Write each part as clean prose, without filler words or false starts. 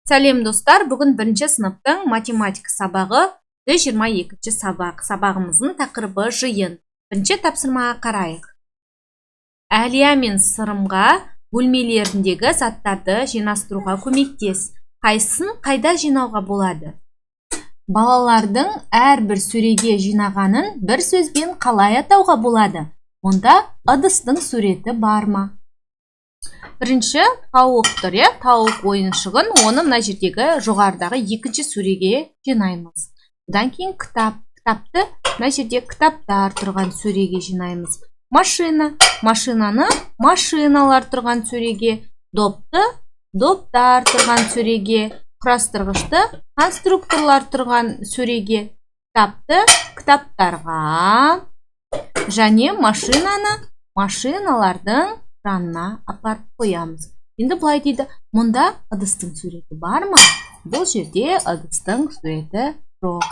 Сәлем достар, бүгін бірінші сыныптың математика сабағы 122 сабақ. Сабағымыздың тақырыбы жиын. Бірінші тапсырмаға қарайық. Әлия мен Сырымға бөлмелеріндегі заттарды жинастыруға көмектес. Қайсысын қайда жинауға болады? Балалардың әрбір сөреге жинағанын бір сөзбен қалай атауға болады? Онда ыдыстың суреті бар ма? Бірінші тауық тұр, тауық ойыншығын, оны мына жердегі жоғарыдағы екінші сөреге жинаймыз. Одан кейін кітапты мына жерде кітаптар тұрған сөреге жинаймыз. Машинаны машиналар тұрған сөреге, допты доптар тұрған сөреге, құрастырғышты конструкторлар тұрған сөреге, кітапты кітаптарға және машинаны машиналардың жанына апарып қоямыз. Енді былай дейді, мұнда ыдыстың суреті бар ма? Бұл жерде ыдыстың суреті жоқ.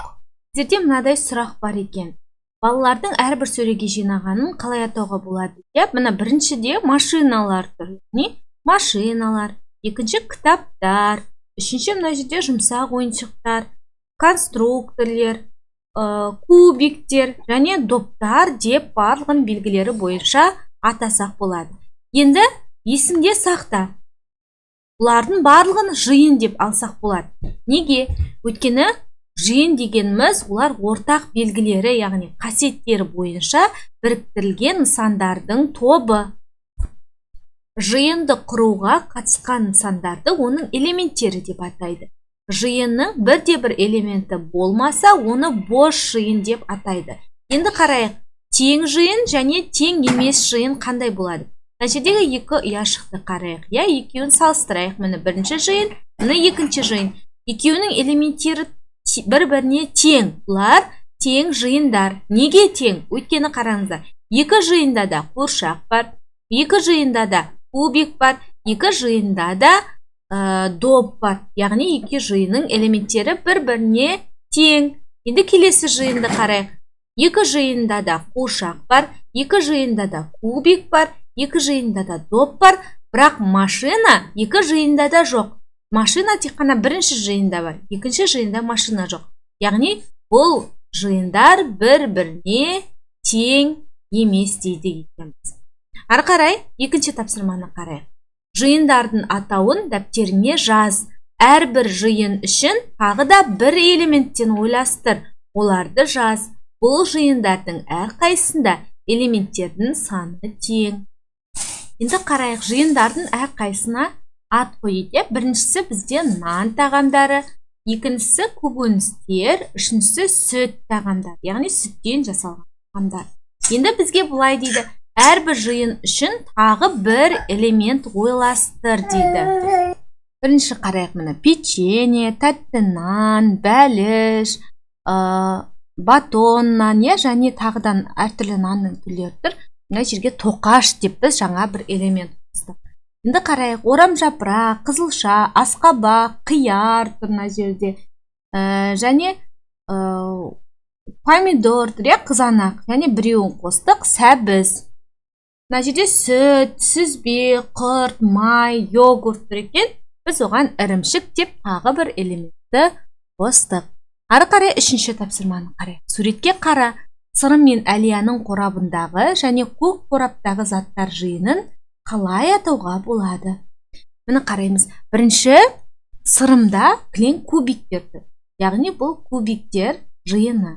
Біздерде мынадай сұрақ бар екен. Балалардың әрбір сөреге жинағанын қалай атауға болады? Мына біріншіде машиналар тұр. Машиналар. Екінші кітаптар. Үшінші мына жерде жұмсақ ойыншықтар, конструкторлер, кубиктер және доптар деп барлығын белгілері бойынша атасақ болады. Енді есіңде сақта. Бұлардың барлығын жиын деп алсақ болады. Неге? Өйткені жиын дегеніміз олар ортақ белгілері, яғни қасиеттері бойынша біріктірілген нысандардың тобы. Жиынды құруға қатысқан нысандарды оның элементтері деп атайды. Жиынның бірде-бір элементі болмаса, оны бос жиын деп атайды. Енді қарайық, тең жиын және тең емес жиын қандай болады? Нәтижедегі екі ұяшықты қарайық. Екеуін салыстырайық. Міне бірінші жиын, міне екінші жиын. Екеуінің элементтері бір-біріне тең. Бұлар тең жиындар. Неге тең? Өйткені қараңыздар. Екі жиында да қуыршақ бар, екі жиында да кубик бар, екі жиында да доп бар. Яғни екі жиынның элементтері бір-біріне тең. Енді келесі жиынды қарайық. Екі жиында да қуыршақ бар, екі жиында да кубик бар, екі жиында да доп бар, бірақ машина екі жиында да жоқ. Машина тек қана бірінші жиында бар, екінші жиында машина жоқ. Яғни бұл жиындар бір-біріне тең емес дейді екенбіз. Ары қарай екінші тапсырманы қарайық. Жиындардың атауын дәптеріңе жаз. Әрбір жиын үшін тағы да бір элементтен ойластыр. Оларды жаз. Бұл жиындардың әрқайсында элементтердің саны тең. Енді қарайық, жиындардың әрқайсына ат қойды. Біріншісі бізде нан тағамдары, екіншісі көкөністер, үшіншісі сүт тағамдар, яғни сүттен жасалған тағамдар. Енді бізге бұлай дейді, әрбір жиын үшін тағы бір элемент ойластыр дейді. Бірінші қарайық, міне печенье, тәтті нан, бәліш, батон нан, және тағыдан әртүрлі нанның түрлері тұр. Мына жерге тоқаш деп біз жаңа бір элемент қостық. Енді қарайық, орамжапырақ, қызылша, асқабақ, қияр тұр мына жерде. Және помидор тұр, қызанақ. Және біреуін қостық, сәбіз. Мына жерде сүт, сүзбе, құрт, май, йогурт тұр екен. Біз оған ірімшік деп тағы бір элементті қостық. Ары қарай үшінші тапсырманы қарайық. Суретке қара. Сырым мен Әлияның қорабындағы және көк қораптағы заттар жиынын қалай атауға болады? Міне қараймыз. Бірінші сырымда кілең кубиктер тұр. Яғни бұл кубиктер жиыны.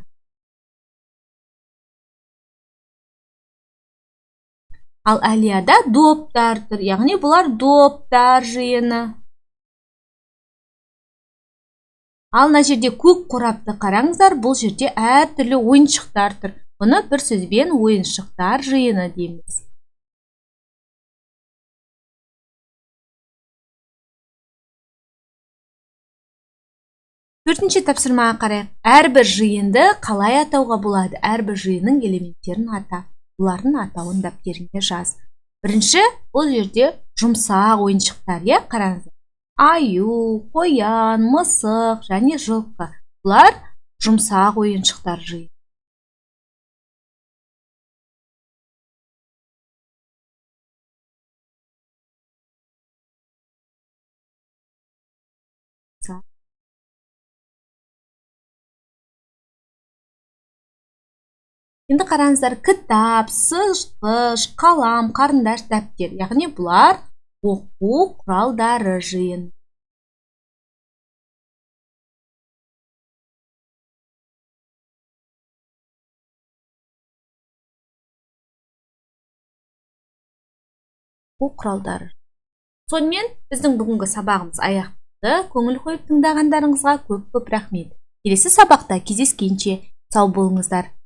Ал Әлияда доптар тұр. Яғни бұлар доптар жиыны. Ал мына жерде көк қорапты қараңыздар, бұл жерде әртүрлі ойыншықтар тұр. Бұны бір сөзбен ойыншықтар жиыны дейміз. Төртінші тапсырмаға қарайық. Әрбір жиынды қалай атауға болады? Әрбір жиынның элементтерін ата. Бұлардың атауын дәптеріңе жаз. Бірінші, бұл жерде жұмсақ ойыншықтар, қараңыздар. Аю, қоян, мысық және жылқы. Бұлар жұмсақ ойыншықтар жиыны. Енді қараңыздар, кітап, сызғыш, қалам, қарындаш, дәптер. Яғни бұлар оқу құралдары жиын. Оқу құралдары. Сонымен біздің бүгінгі сабағымыз аяқталды. Көңіл қойып тыңдағандарыңызға көп рахмет. Келесі сабақта кездескенше сау болыңыздар.